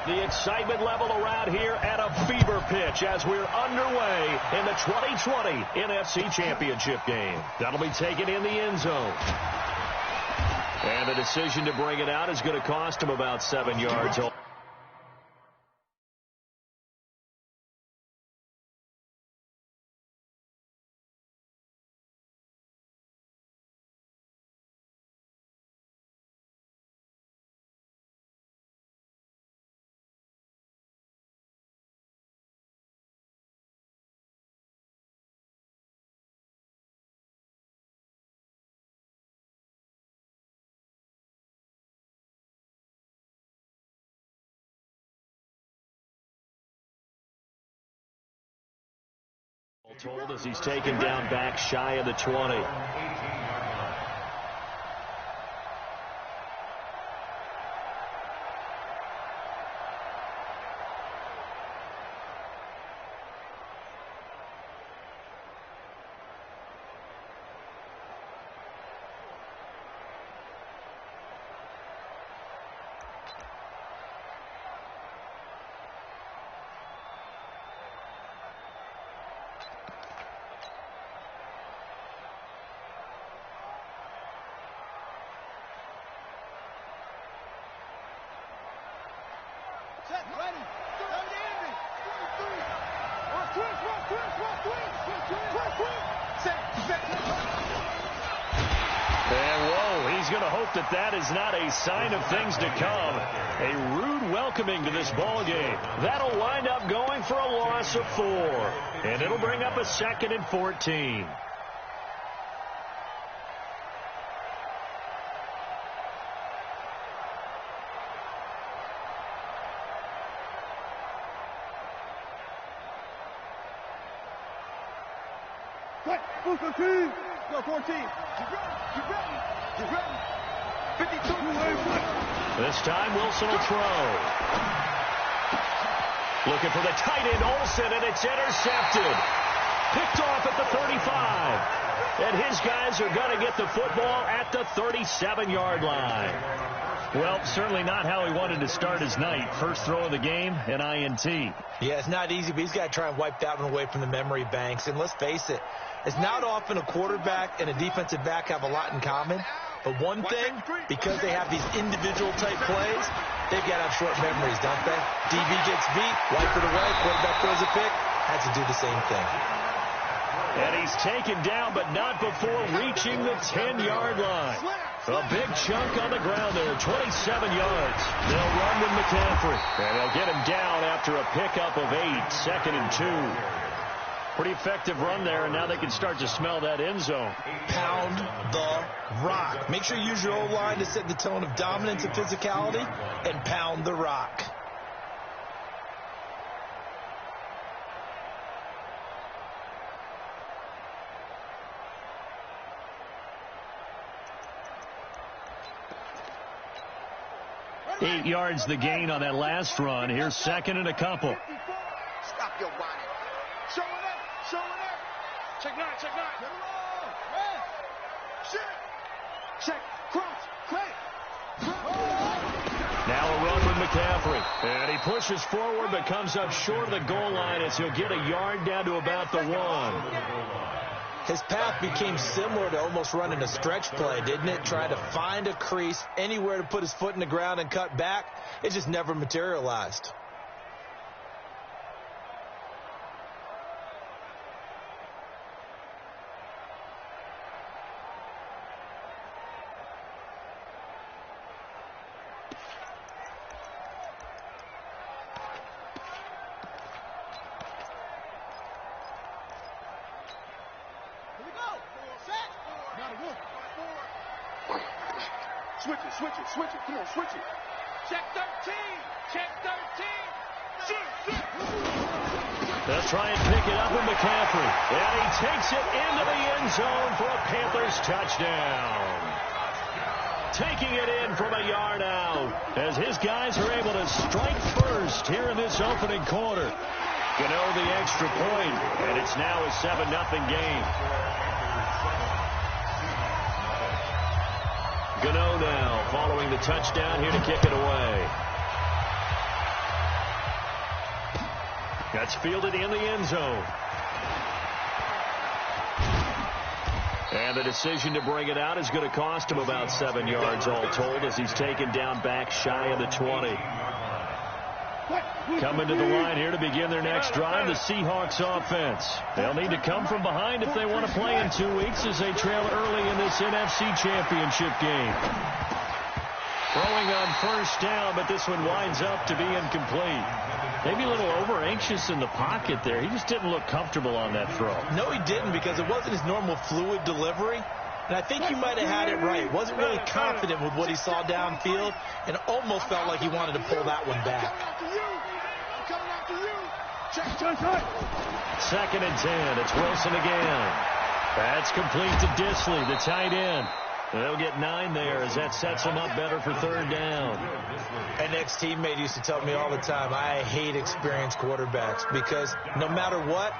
The excitement level around here at a fever pitch as we're underway in the 2020 NFC Championship game. That'll be taken in the end zone. And the decision to bring it out is going to cost him about 7 yards. Told as he's taken down back shy of the 20. That is not a sign of things to come. A rude welcoming to this ball game. That'll wind up going for a loss of 4. And it'll bring up a 2nd and 14. Go 14. Get ready. 52. This time Wilson will throw. Looking for the tight end Olsen, and it's intercepted. Picked off at the 35. And his guys are going to get the football at the 37-yard line. Well, certainly not how he wanted to start his night. First throw of the game, an INT. Yeah, it's not easy, but he's got to try and wipe that one away from the memory banks. And let's face it, it's not often a quarterback and a defensive back have a lot in common. But one thing, because they have these individual type plays, they've got to have short memories, don't they? DB gets beat, wipe it away, quarterback throws a pick, had to do the same thing. And he's taken down, but not before reaching the 10-yard line. A big chunk on the ground there, 27 yards. They'll run with McCaffrey, and they'll get him down after a pickup of 8, 2nd and 2. Pretty effective run there, and now they can start to smell that end zone. Pound the rock. Make sure you use your O-line to set the tone of dominance and physicality, and pound the rock. Ready? 8 yards the gain on that last run. Here's 2nd and a couple. Stop your body. Show it up. Check 9. Get it on. Check. Cross. Now a run with McCaffrey. And he pushes forward but comes up short of the goal line as he'll get a yard down to about the 1. His path became similar to almost running a stretch play, didn't it? Trying to find a crease, anywhere to put his foot in the ground and cut back. It just never materialized. Switch it. Come on, switch it. Check 13. Shoot. They'll try and pick it up with McCaffrey. And he takes it into the end zone for a Panthers touchdown. Taking it in from a yard out as his guys are able to strike first here in this opening quarter. Gano the extra point, and it's now a 7-0 game. Gano now following the touchdown here to kick it away. That's fielded in the end zone. And the decision to bring it out is going to cost him about 7 yards all told as he's taken down back shy of the 20. Coming to the line here to begin their next drive, the Seahawks offense. They'll need to come from behind if they want to play in 2 weeks as they trail early in this NFC Championship game. Throwing on first down, but this one winds up to be incomplete. Maybe a little over-anxious in the pocket there. He just didn't look comfortable on that throw. No, he didn't, because it wasn't his normal fluid delivery. And I think he might have had it right. Wasn't really confident with what he saw downfield and almost felt like he wanted to pull that one back. Second and 10. It's Wilson again. That's complete to Dissly, the tight end. They'll get 9 there as that sets them up better for third down. An ex-teammate used to tell me all the time, I hate experienced quarterbacks because no matter what,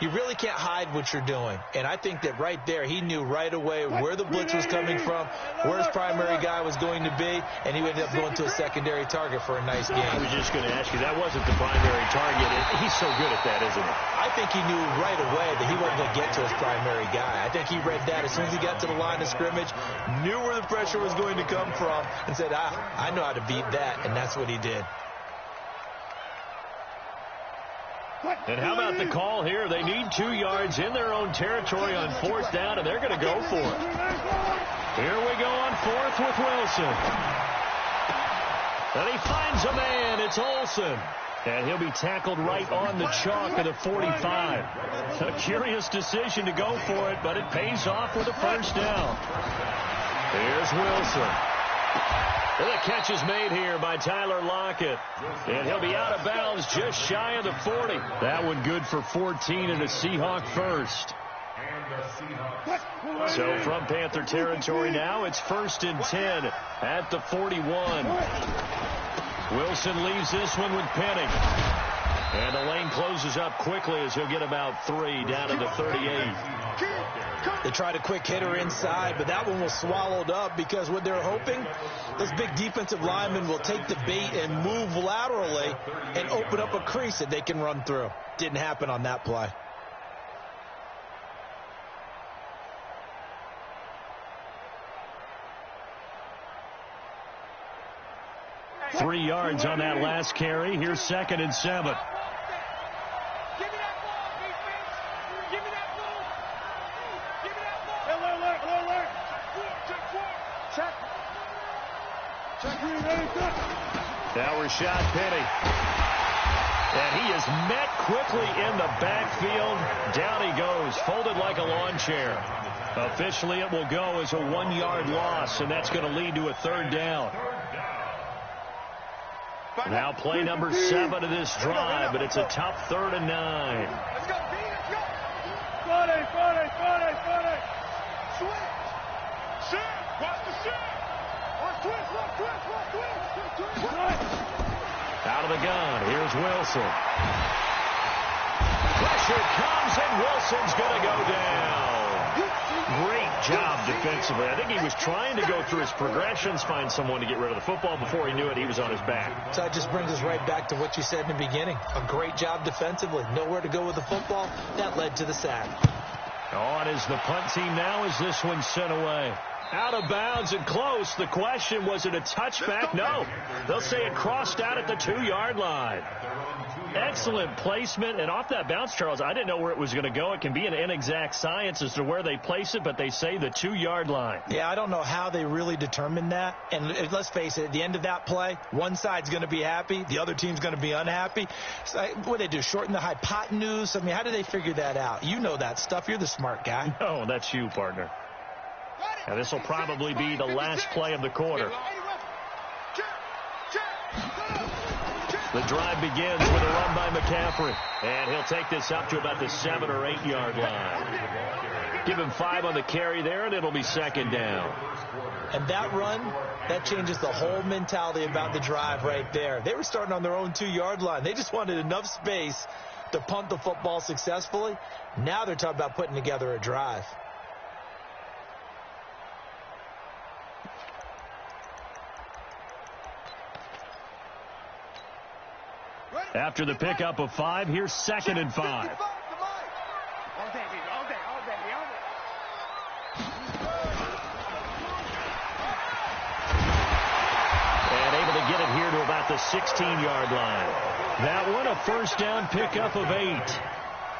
you really can't hide what you're doing. And I think that right there, he knew right away where the blitz was coming from, where his primary guy was going to be, and he ended up going to a secondary target for a nice game. I was just going to ask you, that wasn't the primary target. He's so good at that, isn't he? I think he knew right away that he wasn't going to get to his primary guy. I think he read that as soon as he got to the line of scrimmage, knew where the pressure was going to come from, and said, I know how to beat that, and that's what he did. And how about the call here? They need 2 yards in their own territory on fourth down, and they're going to go for it. Here we go on fourth with Wilson. And he finds a man. It's Olsen. And he'll be tackled right on the chalk of the 45. A curious decision to go for it, but it pays off with a first down. Here's Wilson. And the catch is made here by Tyler Lockett. And he'll be out of bounds just shy of the 40. That one good for 14 and a Seahawk first. So from Panther territory now, it's 1st and 10 at the 41. Wilson leaves this one with Penning. And the lane closes up quickly as he'll get about 3 down to the 38. They tried a quick hitter inside, but that one was swallowed up because what they're hoping, this big defensive lineman will take the bait and move laterally and open up a crease that they can run through. Didn't happen on that play. Three yards on that last carry. Here's 2nd and 7. Now Rashad Penny. And he is met quickly in the backfield. Down he goes, folded like a lawn chair. Officially, it will go as a 1-yard loss, and that's going to lead to a third down. Now play number 7 of this drive, but it's a tough 3rd and 9. Let's go, B, let's go. Friday. Switch. Shift. Watch the shift. Twist. Out of the gun. Here's Wilson. Pressure comes, and Wilson's going to go down. Great job defensively. I think he was trying to go through his progressions, find someone to get rid of the football. Before he knew it, he was on his back. So that just brings us right back to what you said in the beginning. A great job defensively. Nowhere to go with the football. That led to the sack. On is the punt team now as this one's sent away. Out of bounds and close. The question, was it a touchback? No. They'll say it crossed out at the 2-yard line. Excellent placement. And off that bounce, Charles, I didn't know where it was going to go. It can be an inexact science as to where they place it, but they say the 2-yard line. Yeah, I don't know how they really determined that. And let's face it, at the end of that play, one side's going to be happy, the other team's going to be unhappy. So, what do they do, shorten the hypotenuse? I mean, how do they figure that out? You know that stuff. You're the smart guy. No, that's you, partner. And this will probably be the last play of the quarter. The drive begins with a run by McCaffrey. And he'll take this up to about the 7 or 8 yard line. Give him 5 on the carry there, and it'll be 2nd down. And that run, that changes the whole mentality about the drive right there. They were starting on their own 2-yard line. They just wanted enough space to punt the football successfully. Now they're talking about putting together a drive. After the pickup of 5, here's 2nd and 5. All day, baby. All day. All day. All day. And able to get it here to about the 16-yard line. That one, a first down pickup of 8.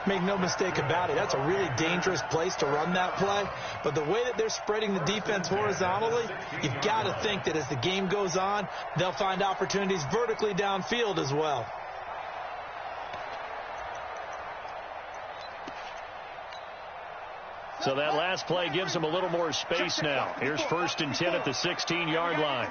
Make no mistake about it, that's a really dangerous place to run that play. But the way that they're spreading the defense horizontally, you've got to think that as the game goes on, they'll find opportunities vertically downfield as well. So that last play gives them a little more space now. Here's 1st and 10 at the 16-yard line.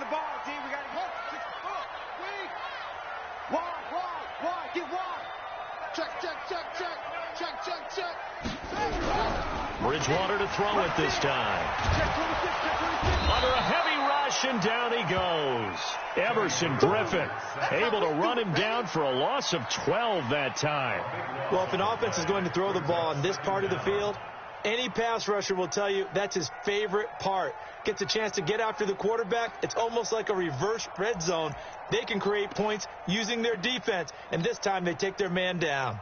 Bridgewater to throw it this time. Under a heavy rush, and down he goes. Everson Griffin able to run him down for a loss of 12 that time. Well, if an offense is going to throw the ball on this part of the field, any pass rusher will tell you that's his favorite part. Gets a chance to get after the quarterback. It's almost like a reverse red zone. They can create points using their defense, and this time they take their man down.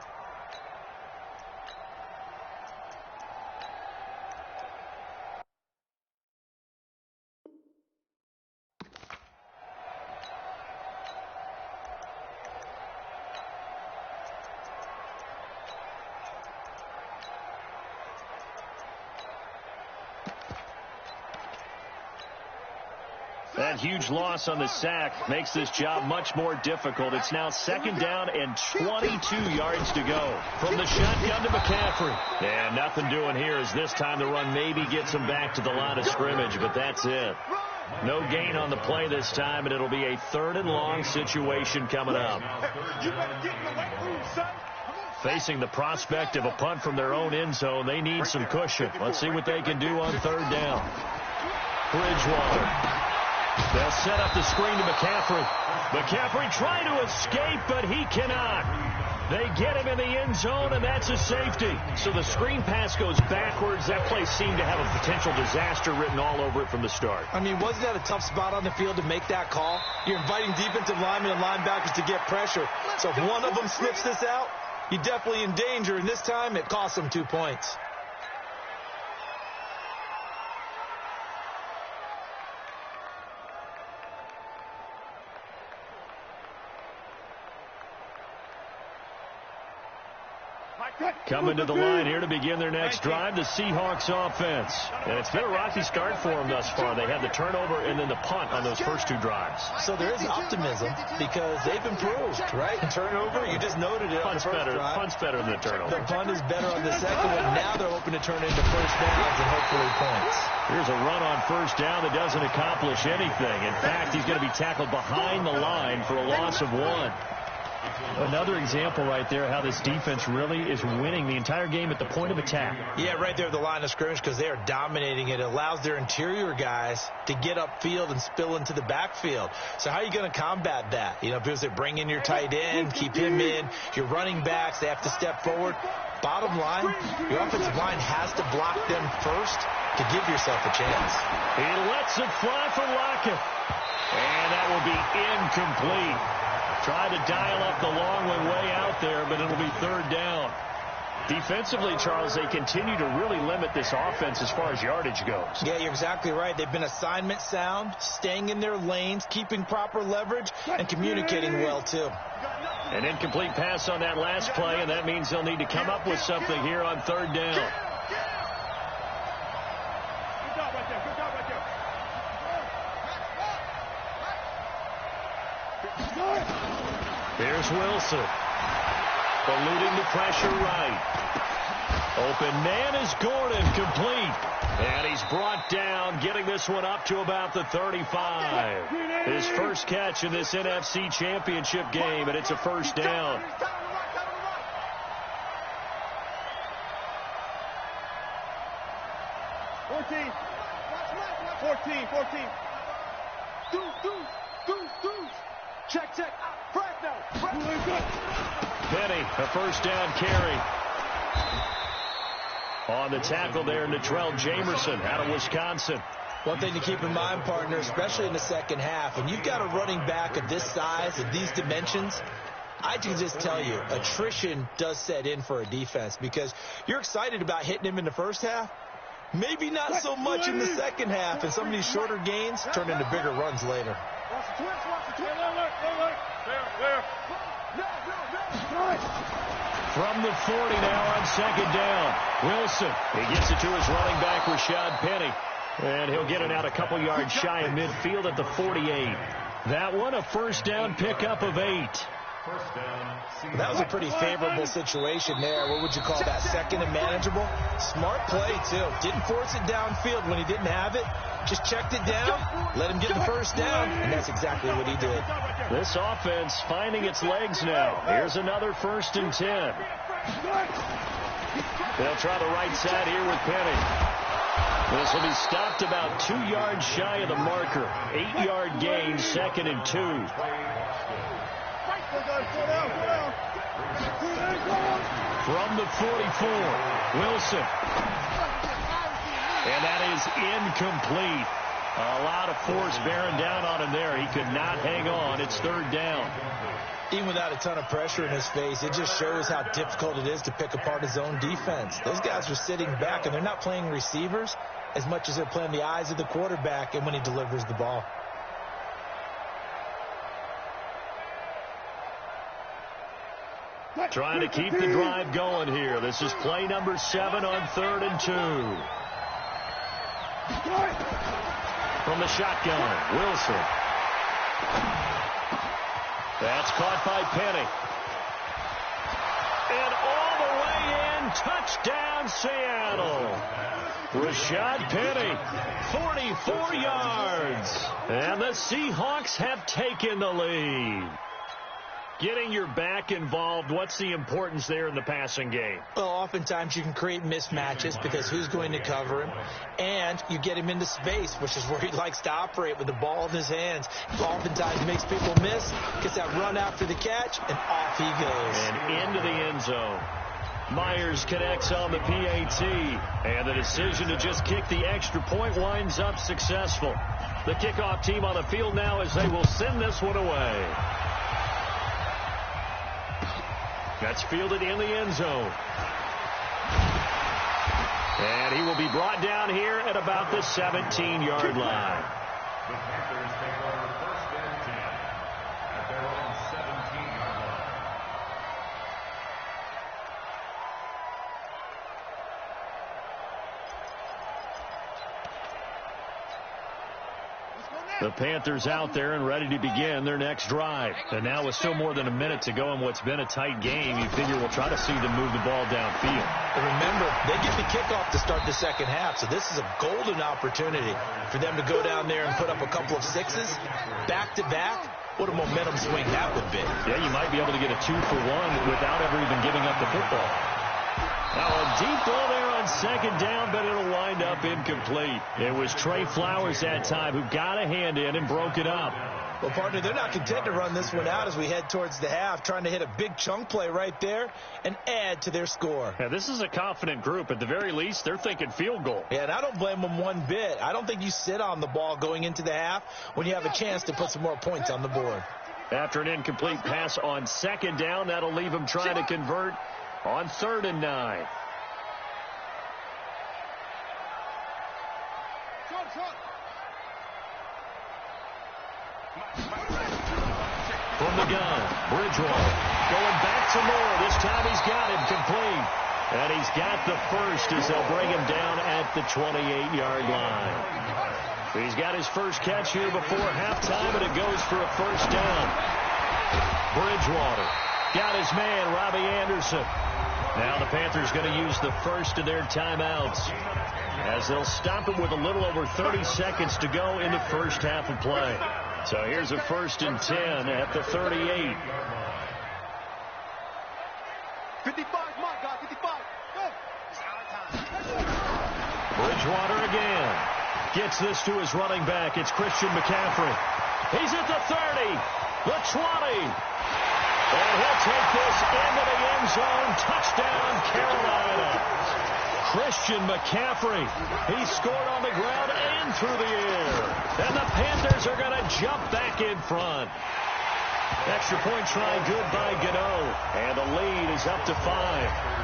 That huge loss on the sack makes this job much more difficult. It's now 2nd down and 22 yards to go. From the shotgun to McCaffrey. And nothing doing here as this time the run maybe gets him back to the line of scrimmage, but that's it. No gain on the play this time, and it'll be a 3rd and long situation coming up. Facing the prospect of a punt from their own end zone, they need some cushion. Let's see what they can do on 3rd down. Bridgewater. They'll set up the screen to McCaffrey. McCaffrey trying to escape, but he cannot. They get him in the end zone, and that's a safety. So the screen pass goes backwards. That play seemed to have a potential disaster written all over it from the start. I mean, wasn't that a tough spot on the field to make that call? You're inviting defensive linemen and linebackers to get pressure. So if one of them sniffs this out, you're definitely in danger, and this time it costs them 2 points. Coming to the line here to begin their next drive, the Seahawks offense. And it's been a rocky start for them thus far. They had the turnover and then the punt on those first 2 drives. So there is optimism because they've improved, right? Turnover, you just noted it. Punt's better. Punt's better than the turnover. The punt is better on the second one. Now they're hoping to turn into first downs and hopefully points. Here's a run on first down that doesn't accomplish anything. In fact, he's going to be tackled behind the line for a loss of 1. Another example right there how this defense really is winning the entire game at the point of attack. Yeah, right there at the line of scrimmage because they are dominating it. It allows their interior guys to get upfield and spill into the backfield. So how are you going to combat that? You know, because they bring in your tight end, keep him in. Your running backs, they have to step forward. Bottom line, your offensive line has to block them first to give yourself a chance. He lets it fly for Lockett. And that will be incomplete. Tried to dial up the long one way out there, but it'll be 3rd down. Defensively, Charles, they continue to really limit this offense as far as yardage goes. Yeah, you're exactly right. They've been assignment sound, staying in their lanes, keeping proper leverage, and communicating well, too. An incomplete pass on that last play, and that means they'll need to come up with something here on 3rd down. Here's Wilson. Eluding the pressure right. Open man is Gordon, complete. And he's brought down, getting this one up to about the 35. His first catch in this NFC Championship game, and it's a first down. Fourteen. Check. Penny, a first down carry. On the tackle there, Natrell Jamerson out of Wisconsin. One thing to keep in mind, partner, especially in the second half, when you've got a running back of this size, of these dimensions, I can just tell you, attrition does set in for a defense because you're excited about hitting him in the first half. Maybe not so much in the second half, and some of these shorter gains turn into bigger runs later. From the 40 now on second down. Wilson, he gets it to his running back, Rashad Penny. And he'll get it out a couple yards shy of midfield at the 48. That one, a first down pickup of 8. That was a pretty favorable situation there. What would you call that? Second and manageable? Smart play, too. Didn't force it downfield when he didn't have it. Just checked it down, let him get the first down, and that's exactly what he did. This offense finding its legs now. Here's another 1st and 10. They'll try the right side here with Penny. This will be stopped about 2 yards shy of the marker. 8-yard gain, 2nd and 2. From the 44, Wilson. And that is incomplete. A lot of force bearing down on him there. He could not hang on. It's 3rd down. Even without a ton of pressure in his face, it just shows how difficult it is to pick apart his own defense. Those guys are sitting back, and they're not playing receivers as much as they're playing the eyes of the quarterback and when he delivers the ball. Trying to keep the drive going here. This is play number 7 on 3rd and 2. From the shotgun, Wilson. That's caught by Penny. And all the way in, touchdown Seattle. Rashad Penny, 44 yards. And the Seahawks have taken the lead. Getting your back involved, what's the importance there in the passing game? Well, oftentimes you can create mismatches because who's going to cover him? And you get him into space, which is where he likes to operate with the ball in his hands. Oftentimes makes people miss, gets that run after the catch, and off he goes. And into the end zone. Myers connects on the PAT, and the decision to just kick the extra point winds up successful. The kickoff team on the field now as they will send this one away. That's fielded in the end zone. And he will be brought down here at about the 17-yard line. The Panthers take over 1st and 10 at their own 17-yard line. The Panthers out there and ready to begin their next drive. And now with still more than a minute to go in what's been a tight game, you figure we'll try to see them move the ball downfield. And remember, they get the kickoff to start the second half, so this is a golden opportunity for them to go down there and put up a couple of sixes back-to-back. What a momentum swing that would be. Yeah, you might be able to get a 2-for-1 without ever even giving up the football. Now a deep ball there on second down, but it'll wind up incomplete. It was Trey Flowers that time who got a hand in and broke it up. Well, partner, they're not content to run this one out as we head towards the half, trying to hit a big chunk play right there and add to their score. Yeah, this is a confident group. At the very least, they're thinking field goal. Yeah, and I don't blame them one bit. I don't think you sit on the ball going into the half when you have a chance to put some more points on the board. After an incomplete pass on second down, that'll leave them trying to convert on 3rd and 9. From the gun, Bridgewater going back to Moore. This time he's got him complete. And he's got the first as they'll bring him down at the 28-yard line. He's got his first catch here before halftime, and it goes for a first down. Bridgewater got his man, Robbie Anderson. Now the Panthers going to use the first of their timeouts as they'll stop it with a little over 30 seconds to go in the first half of play. So here's a 1st and 10 at the 38. 55, my God, 55. Go. Bridgewater again. Gets this to his running back. It's Christian McCaffrey. He's at the 30, the 20. And he'll take this into the end zone. Touchdown, Carolina. Christian McCaffrey. He scored on the ground and through the air. And the Panthers are going to jump back in front. Extra point try good by Gano. And the lead is up to 5.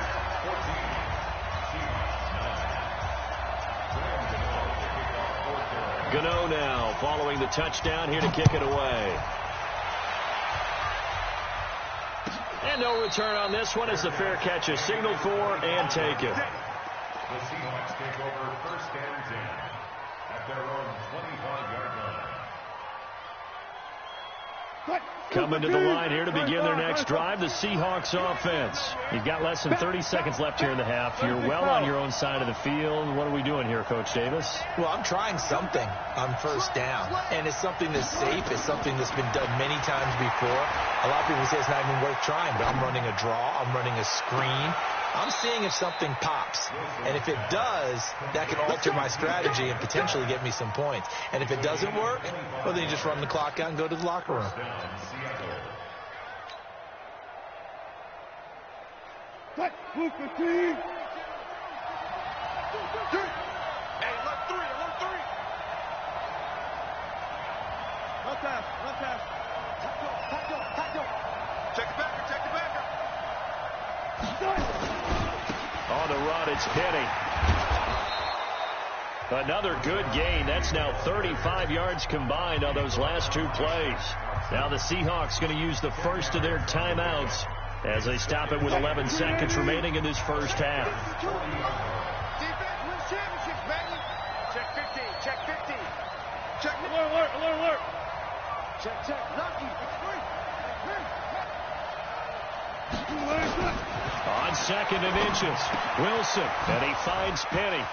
Gano now following the touchdown here to kick it away. And no return on this one as the fair catch is signaled for and taken. The Seahawks take over first and 10 at their own 25-yard line. Coming to the line here to begin their next drive, the Seahawks offense. You've got less than 30 seconds left here in the half. You're well on your own side of the field. What are we doing here, Coach Davis? Well, I'm trying something on first down, and it's something that's safe. It's something that's been done many times before. A lot of people say it's not even worth trying, but I'm running a draw. I'm running a screen. I'm seeing if something pops, and if it does, that can alter my strategy and potentially get me some points. And if it doesn't work, well, then you just run the clock out and go to the locker room. Hey, look, 3. One pass. Check the backer. On the run, it's Penny. Another good gain. That's now 35 yards combined on those last 2 plays. Now the Seahawks going to use the first of their timeouts as they stop it with 11 seconds remaining in this first half. Defense wins championships, baby. Check 15. Check alert. Check. Lucky. On 2nd and inches, Wilson, and he finds Penny.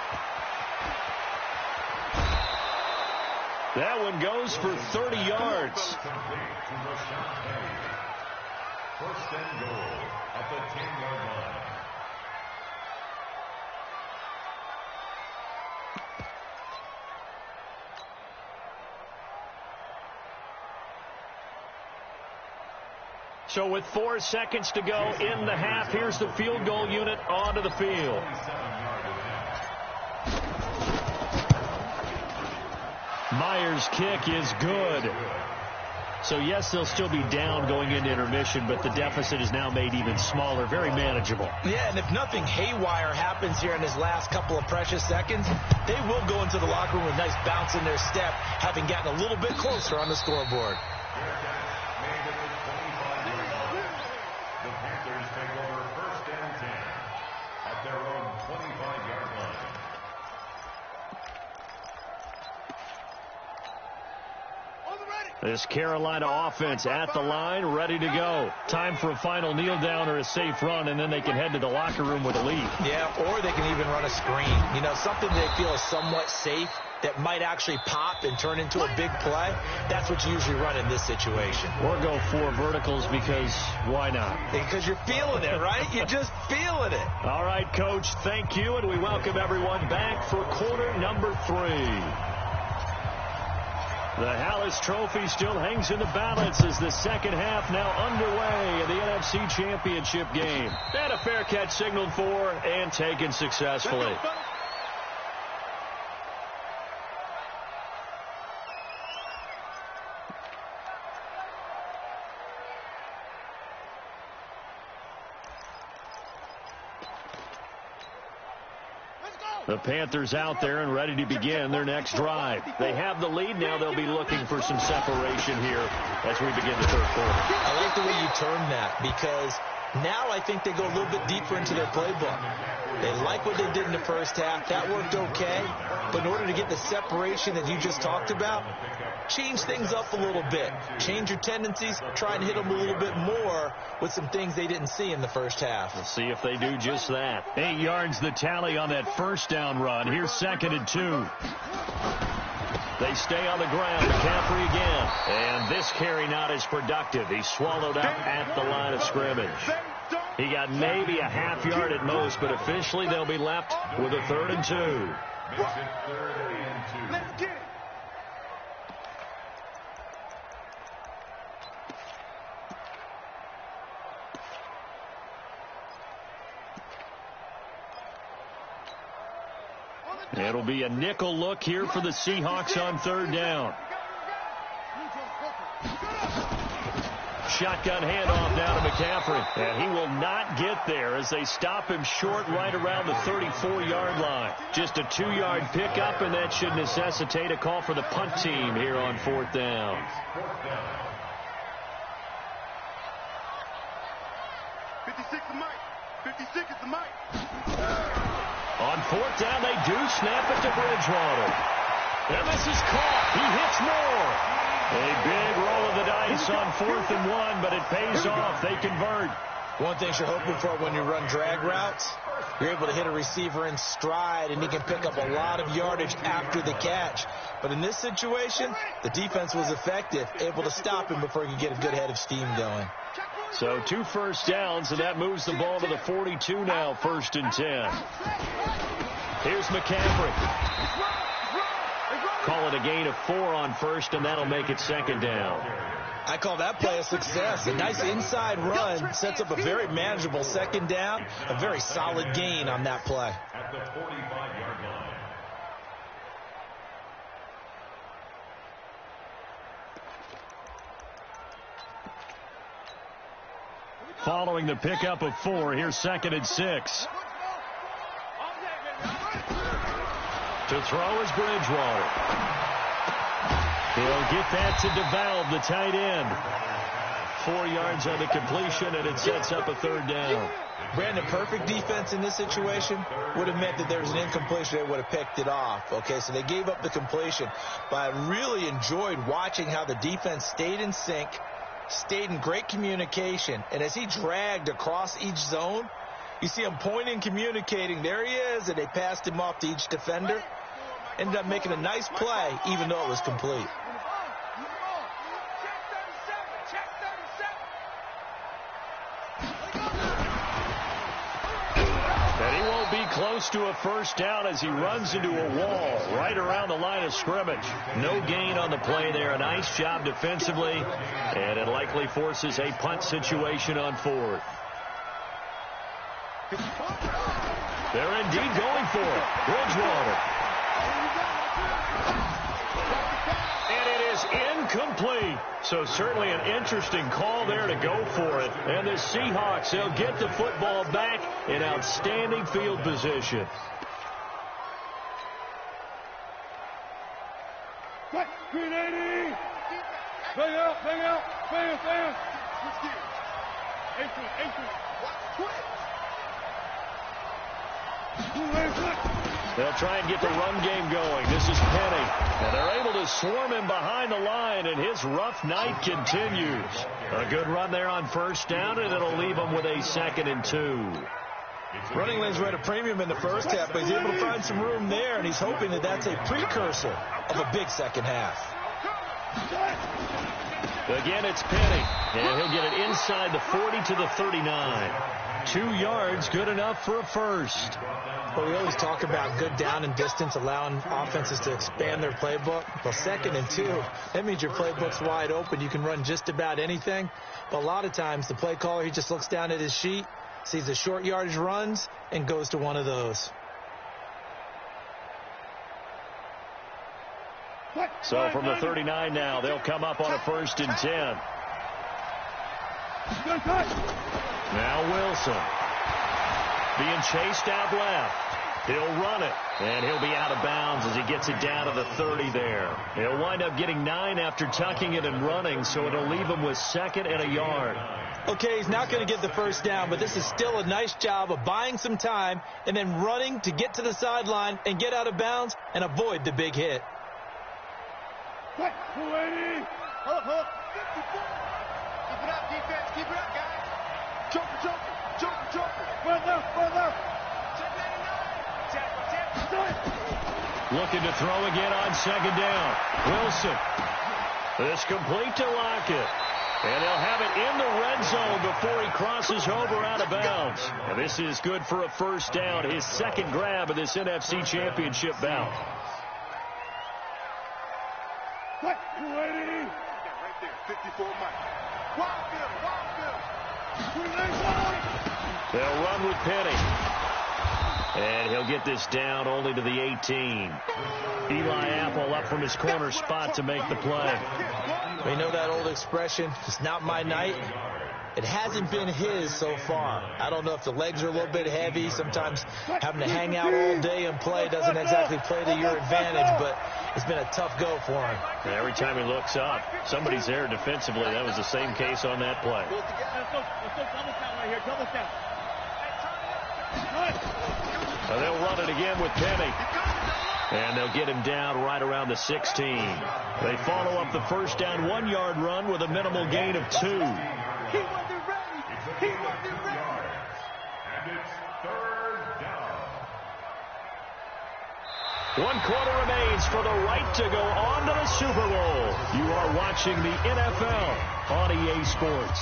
That one goes for 30 yards. First and goal at the 10-yard line. So with 4 seconds to go in the half, here's the field goal unit onto the field. Myers' kick is good. So, yes, they'll still be down going into intermission, but the deficit is now made even smaller, very manageable. Yeah, and if nothing haywire happens here in his last couple of precious seconds, they will go into the locker room with a nice bounce in their step, having gotten a little bit closer on the scoreboard. The Panthers take over first and 10 at their own 25-yard line. This Carolina offense at the line, ready to go. Time for a final kneel down or a safe run, and then they can head to the locker room with a lead. Yeah, or they can even run a screen. You know, something they feel is somewhat safe that might actually pop and turn into a big play. That's what you usually run in this situation. Or go 4 verticals because why not? Because you're feeling it, right? You're just feeling it. All right, Coach, thank you, and we welcome everyone back for quarter number 3. The Hallis Trophy still hangs in the balance as the second half now underway in the NFC Championship game. And a fair catch signaled for and taken successfully. The Panthers out there and ready to begin their next drive. They have the lead now. They'll be looking for some separation here as we begin the third quarter. I like the way you term that because now I think they go a little bit deeper into their playbook. They like what they did in the first half. That worked okay. But in order to get the separation that you just talked about, change things up a little bit. Change your tendencies. Try and hit them a little bit more with some things they didn't see in the first half. We'll see if they do just that. 8 yards the tally on that first down run. Here's 2nd and 2. They stay on the ground. McCaffrey again. And this carry not as productive. He's swallowed up at the line of scrimmage. He got maybe a half yard at most, but officially they'll be left with a 3rd and 2. Makes it 3rd and 2. Let's get it. It'll be a nickel look here for the Seahawks on 3rd down. shotgun handoff now to McCaffrey. And he will not get there as they stop him short right around the 34-yard line. Just a 2-yard pickup, and that should necessitate a call for the punt team here on 4th down. On 4th down, they do snap it to Bridgewater. And this is caught. He hits more. A big roll of the dice on 4th and 1, but it pays off. They convert. One thing you're hoping for when you run drag routes, you're able to hit a receiver in stride, and he can pick up a lot of yardage after the catch. But in this situation, the defense was effective, able to stop him before he could get a good head of steam going. So 2 first downs, and that moves the ball to the 42 now, 1st and 10. Here's McCaffrey. Call it a gain of 4 on 1st, and that'll make it 2nd down. I call that play a success. A nice inside run sets up a very manageable 2nd down, a very solid gain on that play. At the 45-yard line. Following the pickup of 4, here's 2nd and 6. To throw is Bridgewater. He'll get that to DeValve, the tight end. 4 yards on the completion, and it sets up a 3rd down. Brandon, perfect defense in this situation would have meant that there was an incompletion. They would have picked it off. Okay, so they gave up the completion. But I really enjoyed watching how the defense stayed in sync, stayed in great communication, and as he dragged across each zone, you see him pointing, communicating. There he is, and they passed him off to each defender. Ended up making a nice play, even though it was complete. And he won't be close to a 1st down as he runs into a wall right around the line of scrimmage. No gain on the play there. A nice job defensively, and it likely forces a punt situation on 4th. They're indeed going for it. Bridgewater. And it is incomplete. So certainly an interesting call there to go for it. And the Seahawks, they'll get the football back in outstanding field position. Bang out, bang out, bang, bang. They'll try and get the run game going. This is Penny. And they're able to swarm him behind the line, and his rough night continues. A good run there on 1st down, and it'll leave him with a 2nd and 2. Running lanes were at a premium in the 1st half, but he's able to find some room there, and he's hoping that that's a precursor of a big 2nd half. Again, it's Penny, and he'll get it inside the 40 to the 39. 2 yards, good enough for a 1st. Well, we always talk about good down and distance, allowing offenses to expand their playbook. Well, 2nd and 2, that means your playbook's wide open. You can run just about anything. But a lot of times, the play caller, he just looks down at his sheet, sees the short yardage runs, and goes to one of those. So from the 39 now, they'll come up on a 1st and 10. Now Wilson. Being chased out left. He'll run it, and he'll be out of bounds as he gets it down to the 30 there. He'll wind up getting 9 after tucking it and running, so it'll leave him with 2nd and a yard. Okay, he's not going to get the 1st down, but this is still a nice job of buying some time and then running to get to the sideline and get out of bounds and avoid the big hit. Keep it up, defense. Keep it up, guys. Joker. Looking to throw again on 2nd down. Wilson. This complete to Lockett. And he'll have it in the red zone before he crosses over out of bounds. And this is good for a 1st down. His 2nd grab of this NFC Championship bout. Right there, 54 Mike. Wild Bill. They'll run with Penny. And he'll get this down only to the 18. Eli Apple up from his corner spot to make the play. We know that old expression, it's not my night. It hasn't been his so far. I don't know if the legs are a little bit heavy. Sometimes having to hang out all day and play doesn't exactly play to your advantage, but it's been a tough go for him. And every time he looks up, somebody's there defensively. That was the same case on that play. Let's go double count right here. Double count. So they'll run it again with Penny. And they'll get him down right around the 16. They follow up the first down 1-yard run with a minimal gain of 2. He wasn't ready. He wasn't ready. And it's third down. 1 quarter remains for the right to go on to the Super Bowl. You are watching the NFL on EA Sports.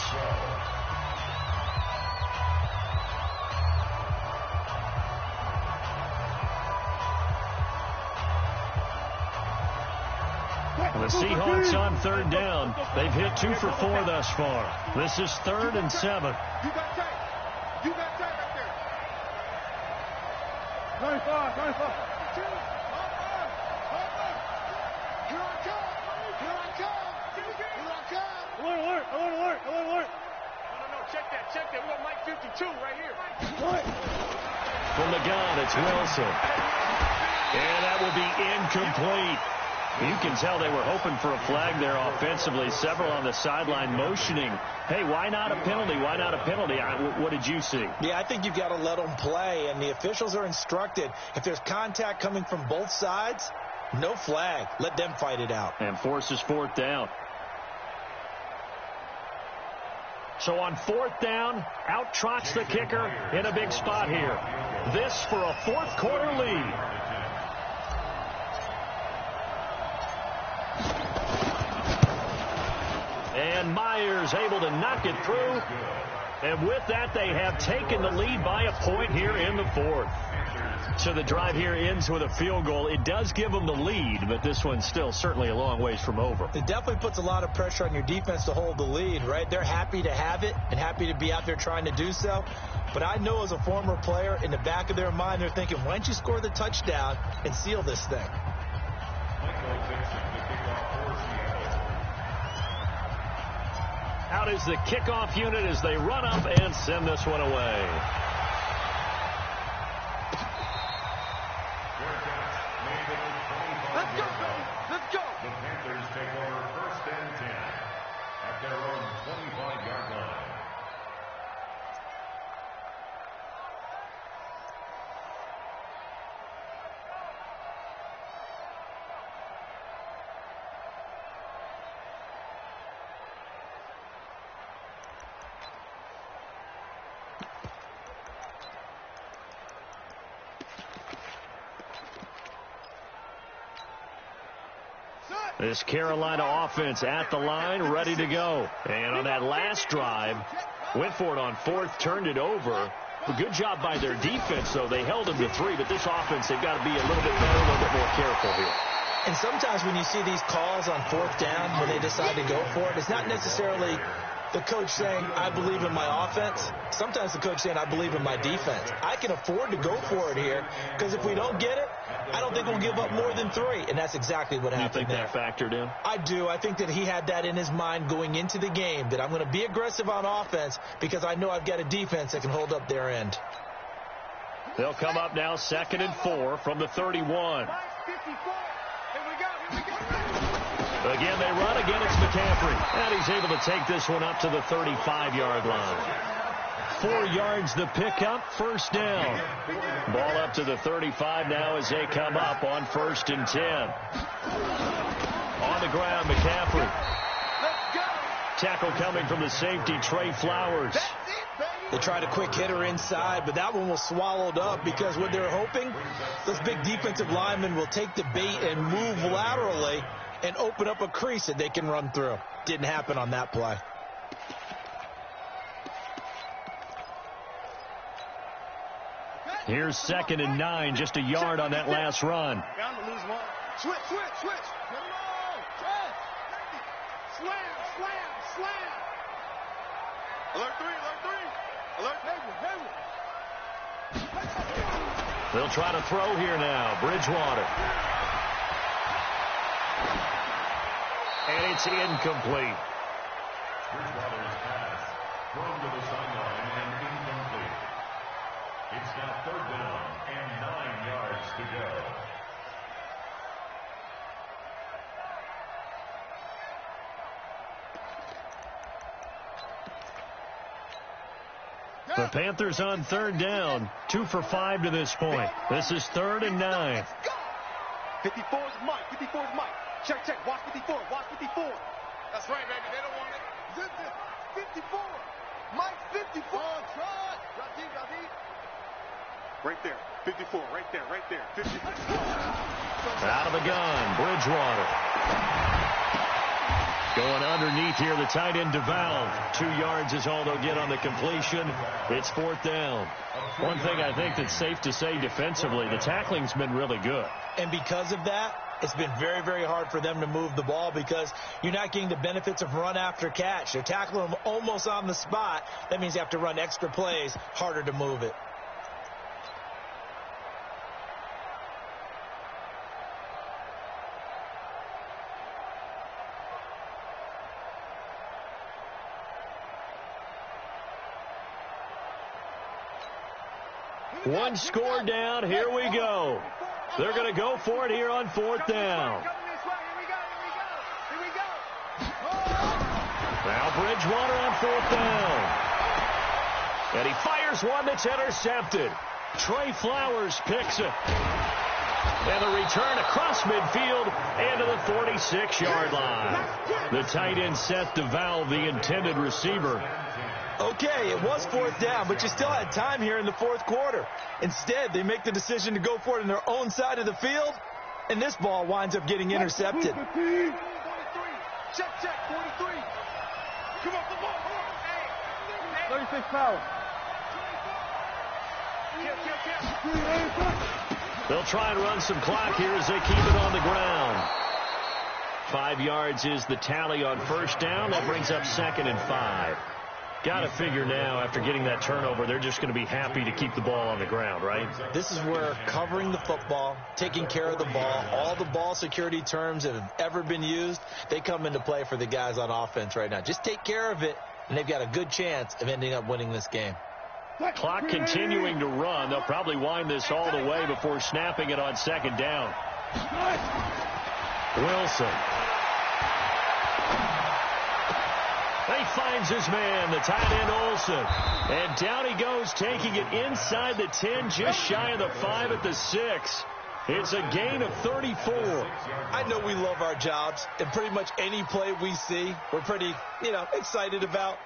The Seahawks on third down. They've hit 2 for 4 thus far. This is 3rd and 7. You got tight. You got tight right there. 25. Here I come. Here I come. Here I come. Alert. No. Check that. We got Mike 52 right here. From the gun, it's Wilson. And that will be incomplete. You can tell they were hoping for a flag there offensively. Several on the sideline motioning, hey, why not a penalty? Why not a penalty? What did you see? Yeah, I think you've got to let them play, and the officials are instructed. If there's contact coming from both sides, no flag. Let them fight it out. And forces 4th down. So on 4th down, out trots the kicker in a big spot here. This for a 4th quarter lead. And Myers able to knock it through. And with that, they have taken the lead by a point here in the 4th. So the drive here ends with a field goal. It does give them the lead, but this one's still certainly a long ways from over. It definitely puts a lot of pressure on your defense to hold the lead, right? They're happy to have it and happy to be out there trying to do so. But I know as a former player, in the back of their mind, they're thinking, why don't you score the touchdown and seal this thing? Out is the kickoff unit as they run up and send this one away. Let's go, baby. Let's go. The Panthers take over 1st and 10 at their own 25-yard line. This Carolina offense at the line, ready to go. And on that last drive, went for it on 4th, turned it over. A good job by their defense, though. They held them to 3, but this offense, they've got to be a little bit better, a little bit more careful here. And sometimes when you see these calls on 4th down, when they decide to go for it, it's not necessarily the coach saying, I believe in my offense. Sometimes the coach saying, I believe in my defense. I can afford to go for it here because if we don't get it, I don't think we'll give up more than 3. And that's exactly what happened there. You think that factored in? I do. I think that he had that in his mind going into the game, that I'm going to be aggressive on offense because I know I've got a defense that can hold up their end. They'll come up now 2nd and 4 from the 31. Again, they run. Again, it's McCaffrey. And he's able to take this one up to the 35-yard line. 4 yards the pickup, 1st down. Ball up to the 35 now as they come up on 1st and 10. On the ground, McCaffrey. Tackle coming from the safety, Trey Flowers. They tried a quick hitter inside, but that one was swallowed up because what they're hoping, those big defensive linemen will take the bait and move laterally and open up a crease that they can run through. Didn't happen on that play. Here's 2nd and 9, just a yard on that last run. Bound to lose one. Switch. Come on. Slam. Alert 3. Alert Hayward. They'll try to throw here now. Bridgewater. And it's incomplete. Bridgewater's pass thrown to the sideline and incomplete. It's now 3rd down and 9 yards to go. The Panthers on 3rd down. 2 for 5 to this point. This is 3rd and 9. 54 is Mike. 54 is Mike. Check, check. Watch 54. Watch 54. That's right, baby. They don't want it. 54. Mike 54. Try. Right there. 54. Right there. Right there. 54. Out of the gun. Bridgewater. Going underneath here, the tight end DeValve. 2 yards is all they'll get on the completion. It's 4th down. One thing I think that's safe to say defensively, the tackling's been really good. And because of that, it's been very, very hard for them to move the ball because you're not getting the benefits of run after catch. They're tackling them almost on the spot. That means you have to run extra plays, harder to move it. One score down. Here we go. They're going to go for it here on 4th down. Now Bridgewater on 4th down. And he fires one that's intercepted. Trey Flowers picks it. And the return across midfield and to the 46-yard line. The tight end Seth DeValve, the intended receiver. Okay, it was 4th down, but you still had time here in the 4th quarter. Instead, they make the decision to go for it on their own side of the field, and this ball winds up getting intercepted. 43. Check, check. 43. Come on, come on. 36 power. They'll try and run some clock here as they keep it on the ground. 5 yards is the tally on 1st down. That brings up 2nd and 5. Got to figure now, after getting that turnover, they're just going to be happy to keep the ball on the ground, right? This is where covering the football, taking care of the ball, all the ball security terms that have ever been used, they come into play for the guys on offense right now. Just take care of it, and they've got a good chance of ending up winning this game. Clock continuing to run. They'll probably wind this all the way before snapping it on 2nd down. Wilson. He finds his man, the tight end Olsen. And down he goes, taking it inside the 10, just shy of the 5 at the 6. It's a gain of 34. I know we love our jobs, and pretty much any play we see, we're pretty, excited about.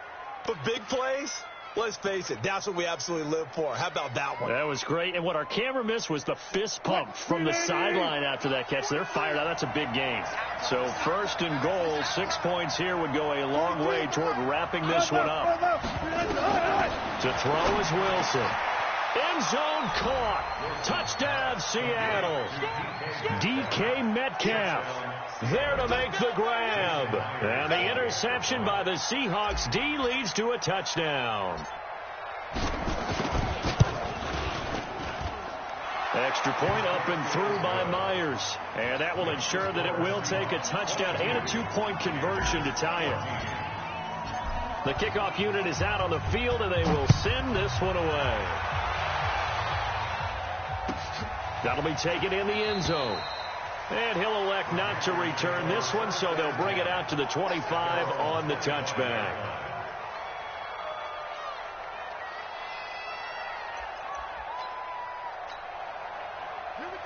But big plays, let's face it, that's what we absolutely live for. How about that one? That was great. And what our camera missed was the fist pump from the sideline after that catch. They're fired out. That's a big gain. So 1st and goal, 6 points here would go a long way toward wrapping this one up. To throw is Wilson. End zone caught. Touchdown, Seattle. DK Metcalf there to make the grab. And the interception by the Seahawks D leads to a touchdown. Extra point up and through by Myers. And that will ensure that it will take a touchdown and a 2-point conversion to tie it. The kickoff unit is out on the field, and they will send this one away. That'll be taken in the end zone. And he'll elect not to return this one, so they'll bring it out to the 25 on the touchback.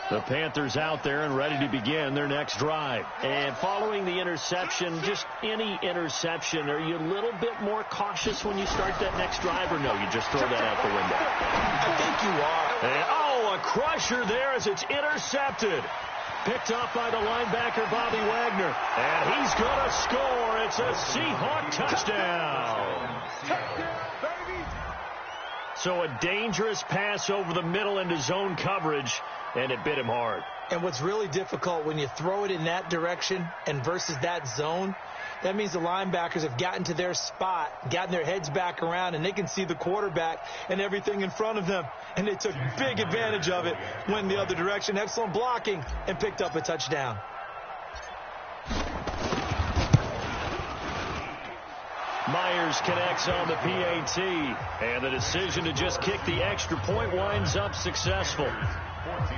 The Panthers out there and ready to begin their next drive. And following the interception, just any interception, are you a little bit more cautious when you start that next drive, or no, you just throw that out the window? I think you are. And, a crusher there as it's intercepted. Picked off by the linebacker, Bobby Wagner. And he's going to score. It's a Seahawk touchdown. So a dangerous pass over the middle into zone coverage, and it bit him hard. And what's really difficult when you throw it in that direction and versus that zone, that means the linebackers have gotten to their spot, gotten their heads back around, and they can see the quarterback and everything in front of them. And they took big advantage of it, went the other direction, excellent blocking, and picked up a touchdown. Myers connects on the PAT, and the decision to just kick the extra point winds up successful. 14.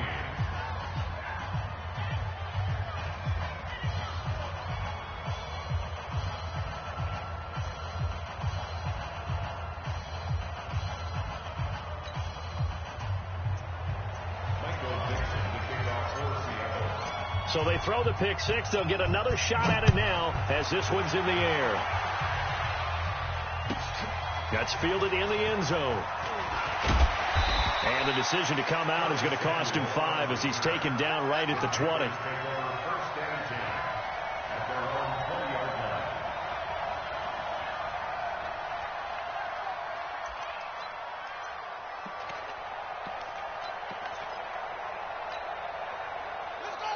So they throw the pick six. They'll get another shot at it now as this one's in the air. That's fielded in the end zone. And the decision to come out is going to cost him 5 as he's taken down right at the 20.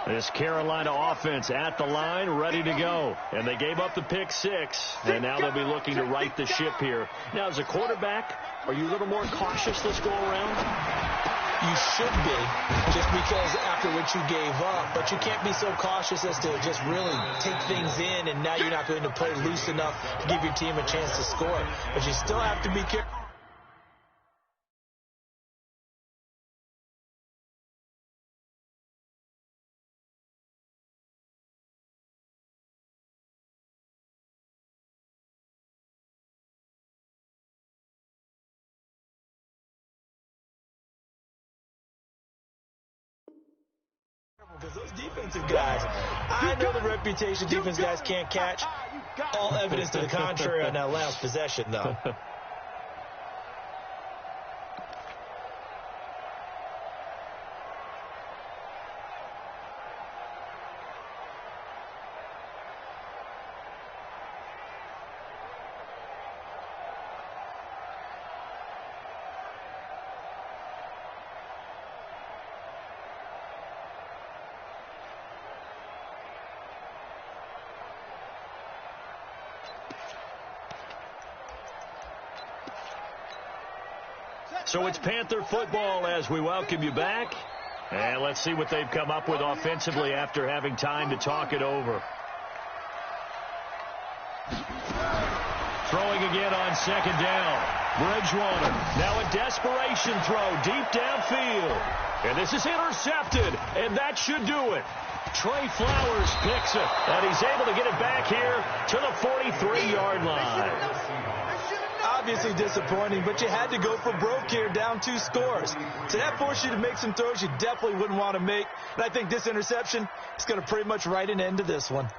This Carolina offense at the line, ready to go. And they gave up the pick six, and now they'll be looking to right the ship here. Now, as a quarterback, are you a little more cautious this go around? You should be, just because after what you gave up. But you can't be so cautious as to just really take things in, and now you're not going to play loose enough to give your team a chance to score. But you still have to be careful. Because those defensive guys, I know the reputation defense guys can't catch. All evidence to the contrary on that last possession, though. So it's Panther football as we welcome you back. And let's see what they've come up with offensively after having time to talk it over. Throwing again on second down. Bridgewater, now a desperation throw deep downfield. And this is intercepted, and that should do it. Trey Flowers picks it, and he's able to get it back here to the 43-yard line. Obviously disappointing, but you had to go for broke here, down 2 scores. So that forced you to make some throws you definitely wouldn't want to make. And I think this interception is going to pretty much write an end to this one.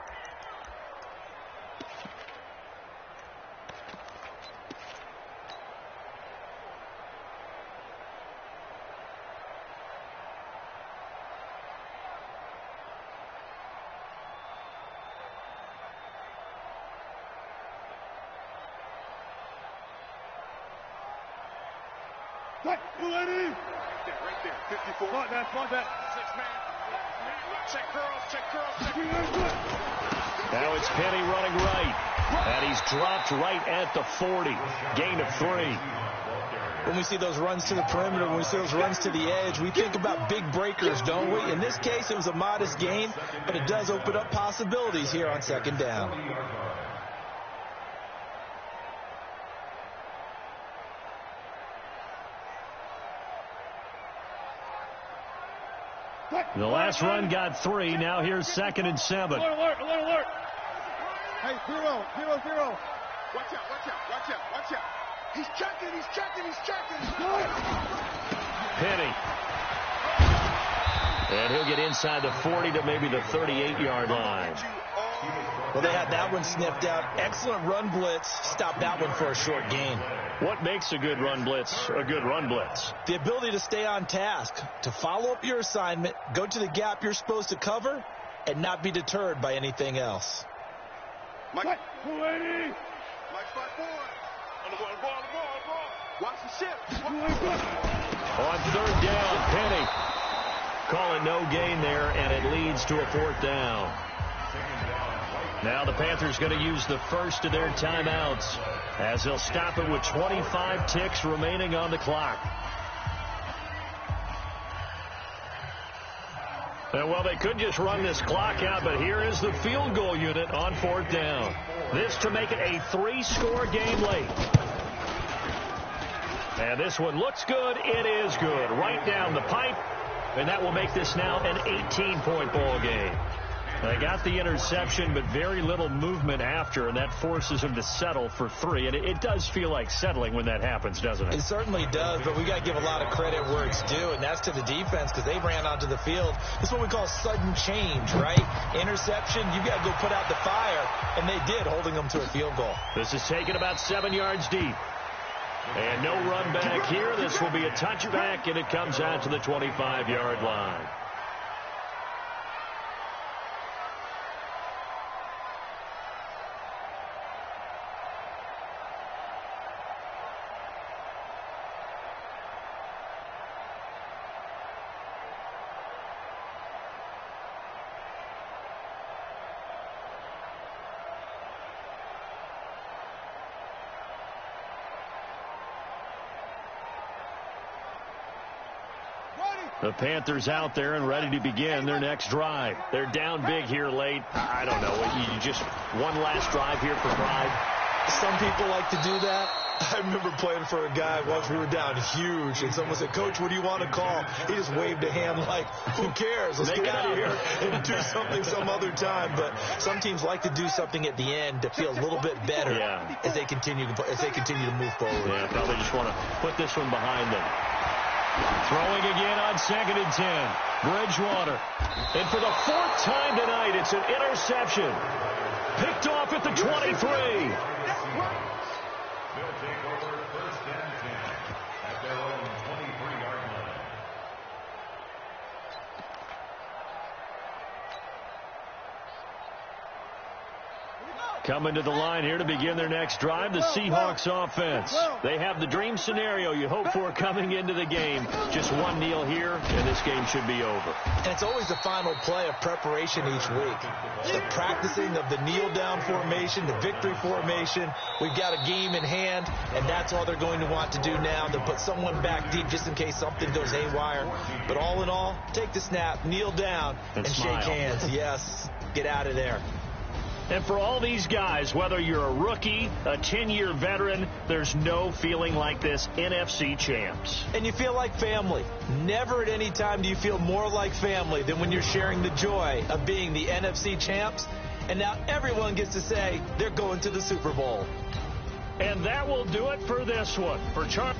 Right there, 54. Watch that. 6-man. Check girls. Now it's Penny running right. And he's dropped right at the 40. Gain of 3. When we see those runs to the perimeter, when we see those runs to the edge, we think about big breakers, don't we? In this case, it was a modest gain, but it does open up possibilities here on second down. The last run got 3. Now here's 2nd and 7. Alert. Hey, 0. Watch out. He's checking. Penny. And he'll get inside the 40 to maybe the 38-yard line. Well, they had that one sniffed out. Excellent run blitz. Stopped that one for a short gain. What makes a good run blitz a good run blitz? The ability to stay on task, to follow up your assignment, go to the gap you're supposed to cover, and not be deterred by anything else. Mike 280. Mike 5-4. On the ball. Watch the shift. On third down, Penny. Call it no gain there, and it leads to a 4th down. Now the Panthers going to use the first of their timeouts as they'll stop it with 25 ticks remaining on the clock. Well, they could just run this clock out, but here is the field goal unit on 4th down. This to make it a 3-score game late. And this one looks good. It is good. Right down the pipe. And that will make this now an 18-point ball game. They got the interception, but very little movement after, and that forces them to settle for 3. And it does feel like settling when that happens, doesn't it? It certainly does, but we got to give a lot of credit where it's due, and that's to the defense because they ran onto the field. This is what we call sudden change, right? Interception, you got to go put out the fire, and they did, holding them to a field goal. This is taken about 7 yards deep. And no run back here. This will be a touchback, and it comes out to the 25-yard line. The Panthers out there and ready to begin their next drive. They're down big here late. I don't know. You just one last drive here for pride. Some people like to do that. I remember playing for a guy once we were down huge, and someone said, "Coach, what do you want to call?" He just waved a hand like, "Who cares? Let's get out of here and do something some other time." But some teams like to do something at the end to feel a little bit better as they continue to move forward. Yeah, probably just want to put this one behind them. Throwing again on 2nd and 10. Bridgewater. And for the 4th time tonight, it's an interception. Picked off at the 23. They'll take over 1st and 10 at their own 23-yard line. Coming to the line here to begin their next drive, the Seahawks offense. They have the dream scenario you hope for coming into the game. Just one kneel here, and this game should be over. And it's always the final play of preparation each week. The practicing of the kneel-down formation, the victory formation. We've got a game in hand, and that's all they're going to want to do now. They'll put someone back deep just in case something goes haywire. But all in all, take the snap, kneel down, and shake hands. Yes, get out of there. And for all these guys, whether you're a rookie, a 10-year veteran, there's no feeling like this NFC champs. And you feel like family. Never at any time do you feel more like family than when you're sharing the joy of being the NFC champs. And now everyone gets to say they're going to the Super Bowl. And that will do it for this one. For Charlie.